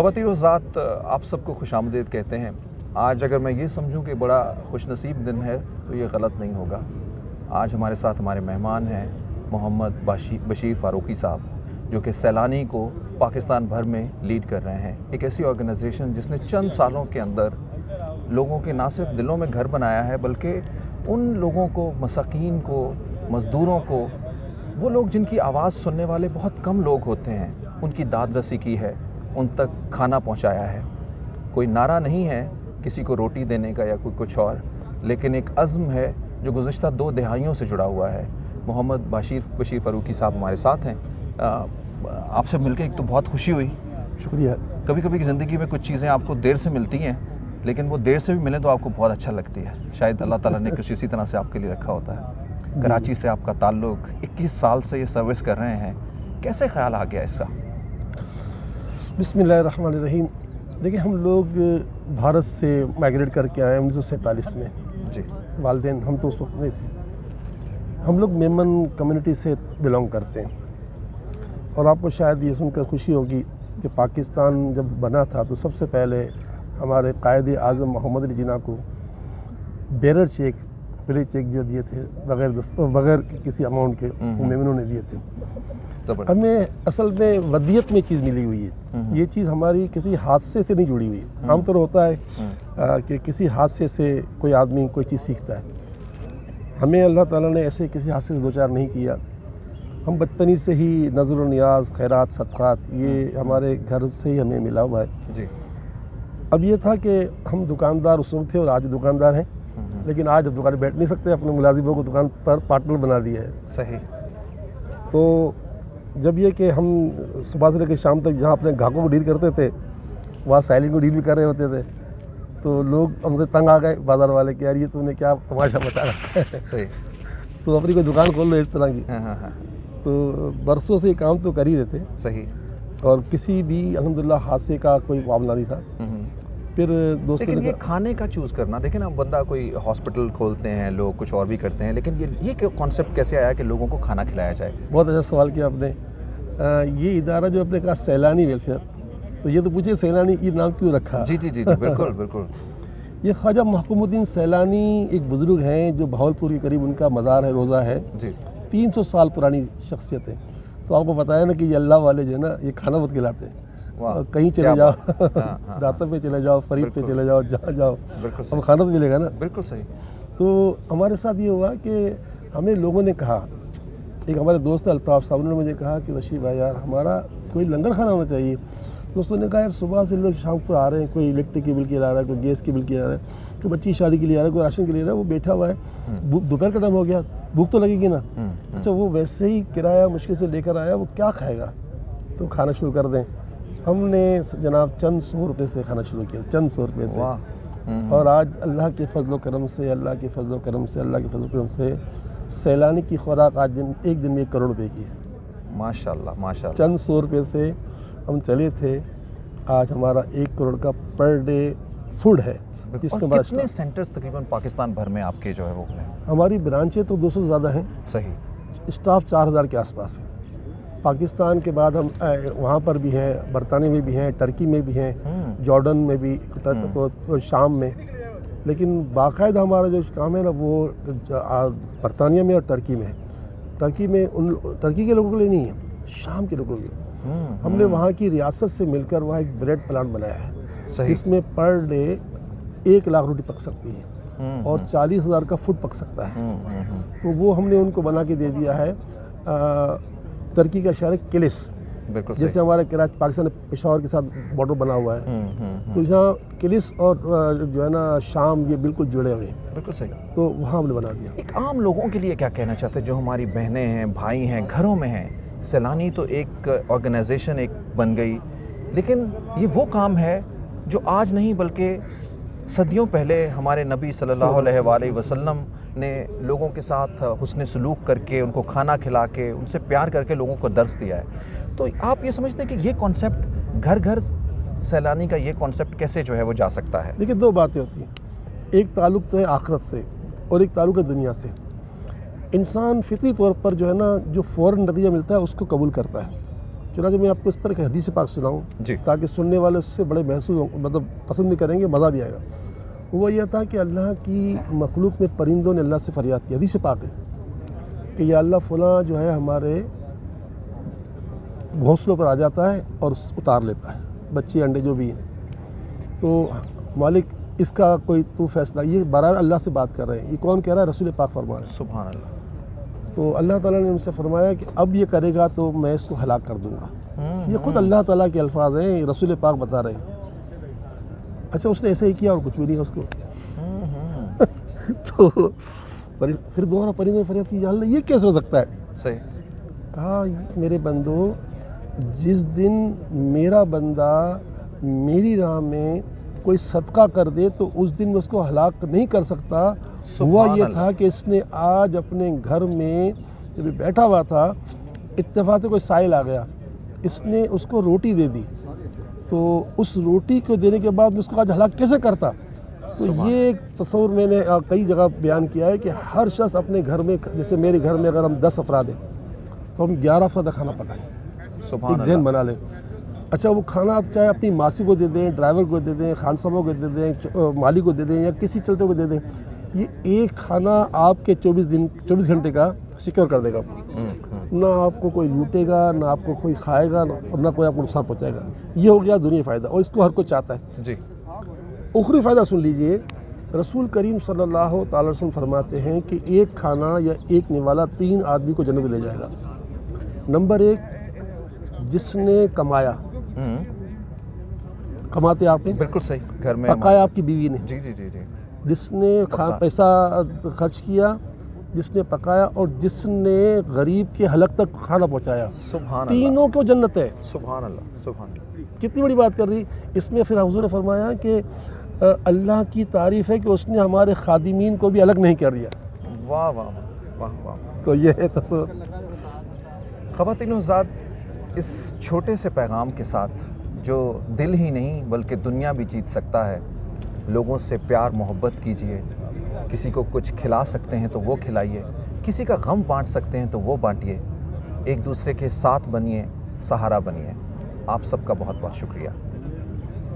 خواتین و حضرات، آپ سب کو خوش آمدید کہتے ہیں۔ آج اگر میں یہ سمجھوں کہ بڑا خوش نصیب دن ہے تو یہ غلط نہیں ہوگا۔ آج ہمارے ساتھ ہمارے مہمان ہیں محمد بشیر فاروقی صاحب، جو کہ سیلانی کو پاکستان بھر میں لیڈ کر رہے ہیں۔ ایک ایسی آرگنائزیشن جس نے چند سالوں کے اندر لوگوں کے نہ صرف دلوں میں گھر بنایا ہے، بلکہ ان لوگوں کو، مساکین کو، مزدوروں کو، وہ لوگ جن کی آواز سننے والے بہت کم لوگ ہوتے ہیں، ان کی داد رسی کی ہے، ان تک کھانا پہنچایا ہے۔ کوئی نعرہ نہیں ہے کسی کو روٹی دینے کا یا کوئی کچھ اور، لیکن ایک عزم ہے جو گزشتہ 2 دہائیوں سے جڑا ہوا ہے۔ محمد بشیر فاروقی صاحب ہمارے ساتھ ہیں۔ آپ سے مل کے ایک تو بہت خوشی ہوئی۔ شکریہ۔ کبھی کبھی زندگی میں کچھ چیزیں آپ کو دیر سے ملتی ہیں، لیکن وہ دیر سے بھی ملیں تو آپ کو بہت اچھا لگتی ہے۔ شاید اللہ تعالیٰ نے کچھ اسی طرح سے آپ کے لیے رکھا ہوتا ہے۔ کراچی سے آپ کا تعلق، 21 سال سے یہ سروس کر رہے ہیں، کیسے خیال آ گیا اس کا؟ بسم اللہ الرحمن الرحیم۔ دیکھیں، ہم لوگ بھارت سے مائگریٹ کر کے آئے 1947 میں۔ جی۔ والدین ہم تو اس وقت نہیں تھے۔ ہم لوگ میمن کمیونٹی سے بلانگ کرتے ہیں، اور آپ کو شاید یہ سن کر خوشی ہوگی کہ پاکستان جب بنا تھا تو سب سے پہلے ہمارے قائد اعظم محمد علی جناح کو بیرر چیک، ولیج چیک جو دیے تھے بغیر کسی اماؤنٹ کے، وہ میمنوں نے دیے تھے۔ ہمیں اصل میں ودیت میں چیز ملی ہوئی ہے۔ یہ چیز ہماری کسی حادثے سے نہیں جڑی ہوئی ہے۔ عام طور ہوتا ہے کہ کسی حادثے سے کوئی آدمی کوئی چیز سیکھتا ہے۔ ہمیں اللہ تعالیٰ نے ایسے کسی حادثے سے دوچار نہیں کیا۔ ہم بچپنی سے ہی نظر و نیاز، خیرات، صدقات، یہ ہمارے گھر سے ہی ہمیں ملا ہوا ہے۔ جی۔ اب یہ تھا کہ ہم دکاندار اس وقت تھے اور آج دکاندار ہیں، لیکن آج اب دکان بیٹھ نہیں سکتے، اپنے ملازموں کو دکان پر پارٹنر بنا دیا ہے۔ صحیح۔ تو جب یہ کہ ہم صبح سے لے کے شام تک جہاں اپنے گاہکوں کو ڈیل کرتے تھے، وہاں سائلنگ کو ڈیل بھی کر رہے ہوتے تھے، تو لوگ ہم سے تنگ آ گئے بازار والے کہ یار یہ تم نے کیا تماشا مچا رکھا ہے۔ صحیح۔ تو اپنی کوئی دکان کھول لو اس طرح کی۔ تو برسوں سے یہ کام تو کر ہی رہے تھے۔ صحیح۔ اور کسی بھی الحمدللہ حادثے کا کوئی معاملہ نہیں تھا۔ پھر دوستوں لیکن یہ کھانے کا چوز کرنا، دیکھیں نا، بندہ کوئی ہاسپٹل کھولتے ہیں، لوگ کچھ اور بھی کرتے ہیں، لیکن یہ کانسیپٹ کیسے آیا کہ لوگوں کو کھانا کھلایا جائے؟ بہت اچھا سوال کیا آپ نے۔ یہ ادارہ جو آپ نے کہا سیلانی ویلفیئر، تو یہ تو پوچھے سیلانی یہ نام کیوں رکھا؟ جی جی جی جی، بالکل بالکل۔ یہ خواجہ محکوم الدین سیلانی ایک بزرگ ہیں جو بہاولپور کے قریب ان کا مزار ہے، روزہ ہے۔ جی۔ 300 سال پرانی شخصیت ہے۔ تو آپ کو بتایا نا کہ یہ اللہ والے جو ہے نا، یہ کھانا بہت کھلاتے ہیں۔ کہیں چلے جاؤ، داتا پہ چلے جاؤ، فرید پہ چلے جاؤ، جہاں جاؤ اب کھانا تو ملے گا نا۔ بالکل صحیح۔ تو ہمارے ساتھ یہ ہوا کہ ہمیں لوگوں نے کہا، ایک ہمارے دوست الطاف صاحب نے مجھے کہا کہ بشیر بھائی یار ہمارا کوئی لنگر کھانا ہونا چاہیے۔ دوستوں نے کہا یار صبح سے لوگ شام کو آ رہے ہیں، کوئی الیکٹرک کی بل کے لا رہا ہے، کوئی گیس کی بل کے لا رہا ہے، کوئی بچی شادی کے لیے آ رہا ہے، کوئی راشن کے لیے آ رہا ہے، وہ بیٹھا ہوا ہے، دوپہر کا ٹائم ہو گیا، بھوک تو لگے گی نا۔ اچھا وہ ویسے ہی کرایہ مشکل سے لے کر آیا، وہ کیا کھائے گا؟ تو کھانا شروع کر دیں۔ ہم نے جناب چند 100 روپے سے کھانا شروع کیا، چند 100 روپے سے۔ اور آج اللہ کے فضل و کرم سے، اللہ کے فضل و کرم سے سیلانی کی خوراک آج ایک دن میں 1 کروڑ روپے کی ہے۔ ماشاءاللہ ماشاءاللہ۔ چند 100 روپے سے ہم چلے تھے، آج ہمارا 1 کروڑ کا پر ڈے فوڈ ہے۔ جس میں کتنے سینٹرز تقریباً پاکستان بھر میں آپ کے جو ہے وہ ہیں؟ ہماری برانچیں تو 200 سے زیادہ ہیں۔ صحیح۔ اسٹاف 4000 کے آس پاس ہے۔ پاکستان کے بعد ہم وہاں پر بھی ہیں، برطانیہ میں بھی ہیں، ٹرکی میں بھی ہیں، جارڈن میں بھی، تو شام میں۔ لیکن باقاعدہ ہمارا جو کام ہے نا وہ برطانیہ میں اور ٹرکی میں ہے۔ ٹرکی کے لوگوں کے لیے نہیں ہے، شام کے لوگوں کے لیے۔ ہم نے وہاں کی ریاست سے مل کر وہاں ایک بریڈ پلانٹ بنایا ہے، جس میں پر ڈے 1 لاکھ روٹی پک سکتی ہے اور 40,000 کا فوڈ پک سکتا ہے۔ تو وہ ہم نے ان کو بنا کے دے دیا ہے۔ ترکی کا شہر ہے کلس، جیسے ہمارے کراچی پاکستان پشاور کے ساتھ بارڈر بنا ہوا ہے، تو یہاں کلس اور جو ہے نا شام یہ بالکل جڑے ہوئے ہیں۔ بالکل صحیح۔ تو وہاں ہم نے بنا دیا۔ ایک عام لوگوں کے لیے کیا کہنا چاہتے ہیں جو ہماری بہنیں ہیں، بھائی ہیں، گھروں میں ہیں؟ سیلانی تو ایک آرگنائزیشن ایک بن گئی، لیکن یہ وہ کام ہے جو آج نہیں بلکہ صدیوں پہلے ہمارے نبی صلی اللہ علیہ وآلہ وسلم نے لوگوں کے ساتھ حسن سلوک کر کے، ان کو کھانا کھلا کے، ان سے پیار کر کے لوگوں کو درس دیا ہے۔ تو آپ یہ سمجھتے ہیں کہ یہ کانسیپٹ گھر گھر سیلانی کا یہ کانسیپٹ کیسے جو ہے وہ جا سکتا ہے؟ دیکھیں 2 باتیں ہوتی ہیں، ایک تعلق تو ہے آخرت سے اور ایک تعلق ہے دنیا سے۔ انسان فطری طور پر جو ہے نا جو فوراً نتیجہ ملتا ہے اس کو قبول کرتا ہے، چنانچہ میں آپ کو اس پر ایک حدیث پاک سناؤں جی تاکہ سننے والے اس سے بڑے محسوس ہوں، مطلب پسند بھی کریں گے، مزہ بھی آئے گا۔ وہ یہ تھا کہ اللہ کی مخلوق میں پرندوں نے اللہ سے فریاد کی، حدیث پاک ہے کہ یا اللہ فلاں جو ہے ہمارے گھونسلوں پر آ جاتا ہے اور اتار لیتا ہے بچے انڈے جو بھی ہیں، تو مالک اس کا کوئی تو فیصلہ، یہ برائے اللہ سے بات کر رہے ہیں، یہ کون کہہ رہا ہے؟ رسول پاک فرما رہے ہیں۔ سبحان اللہ۔ تو اللہ تعالیٰ نے ان سے فرمایا کہ اب یہ کرے گا تو میں اس کو ہلاک کر دوں گا۔ یہ خود اللہ تعالیٰ کے الفاظ ہیں، رسول پاک بتا رہے ہیں۔ اچھا اس نے ایسے ہی کیا اور کچھ بھی نہیں اس کو تو پھر دوبارہ پرندوں نے فریاد کی، یا اللہ یہ کیسے ہو سکتا ہے؟ صحیح۔ کہا میرے بندو، جس دن میرا بندہ میری راہ میں کوئی صدقہ کر دے تو اس دن میں اس کو ہلاک نہیں کر سکتا۔ ہوا یہ تھا کہ اس نے آج اپنے گھر میں جب بیٹھا ہوا تھا، اتفاق سے کوئی سائل آ گیا، اس نے اس کو روٹی دے دی، تو اس روٹی کو دینے کے بعد میں اس کو آج ہلاک کیسے کرتا؟ تو یہ ایک تصور میں نے کئی جگہ بیان کیا ہے کہ ہر شخص اپنے گھر میں، جیسے میرے گھر میں اگر ہم 10 افراد ہیں تو ہم 11 افراد کا کھانا پکائیں، سبحان ایک ذہن بنا لیں۔ اچھا وہ کھانا آپ چاہے اپنی ماسی کو دے دیں، ڈرائیور کو دے دیں، خانساموں کو دے دیں، مالی کو دے دیں، یا کسی چلتے کو دے دیں، یہ ایک کھانا آپ کے 24 گھنٹے کا سیکیور کر دے گا۔ نہ آپ کو کوئی لوٹے گا، نہ آپ کو کوئی کھائے گا، اور نہ کوئی آپ کو نقصان پہنچائے گا۔ یہ ہو گیا دنیا فائدہ، اور اس کو ہر کوئی چاہتا ہے۔ جی۔ اخروی فائدہ سن لیجئے، رسول کریم صلی اللہ تعالی علیہ وسلم فرماتے ہیں کہ ایک کھانا یا ایک نوالا 3 آدمی کو جنت لے جائے گا۔ نمبر 1، جس نے کمایا، کماتے آپ ہیں، بالکل صحیح، گھر میں پکایا آپ کی بیوی نے، جی جی جی جی، جس نے پیسہ خرچ کیا، جس نے پکایا، اور جس نے غریب کے حلق تک کھانا پہنچایا، سبحان اللہ، تینوں کو جنت ہے۔ سبحان اللہ، سبحان اللہ۔ کتنی بڑی بات کر دی اس میں۔ پھر حضور نے فرمایا کہ اللہ کی تعریف ہے کہ اس نے ہمارے خادمین کو بھی الگ نہیں کر دیا۔ واہ واہ واہ واہ۔ تو یہ ہے تصور۔ خواتین و حضرات، اس چھوٹے سے پیغام کے ساتھ جو دل ہی نہیں بلکہ دنیا بھی جیت سکتا ہے، لوگوں سے پیار محبت کیجیے، کسی کو کچھ کھلا سکتے ہیں تو وہ کھلائیے، کسی کا غم بانٹ سکتے ہیں تو وہ بانٹیے، ایک دوسرے کے ساتھ بنیے، سہارا بنیے۔ آپ سب کا بہت بہت شکریہ۔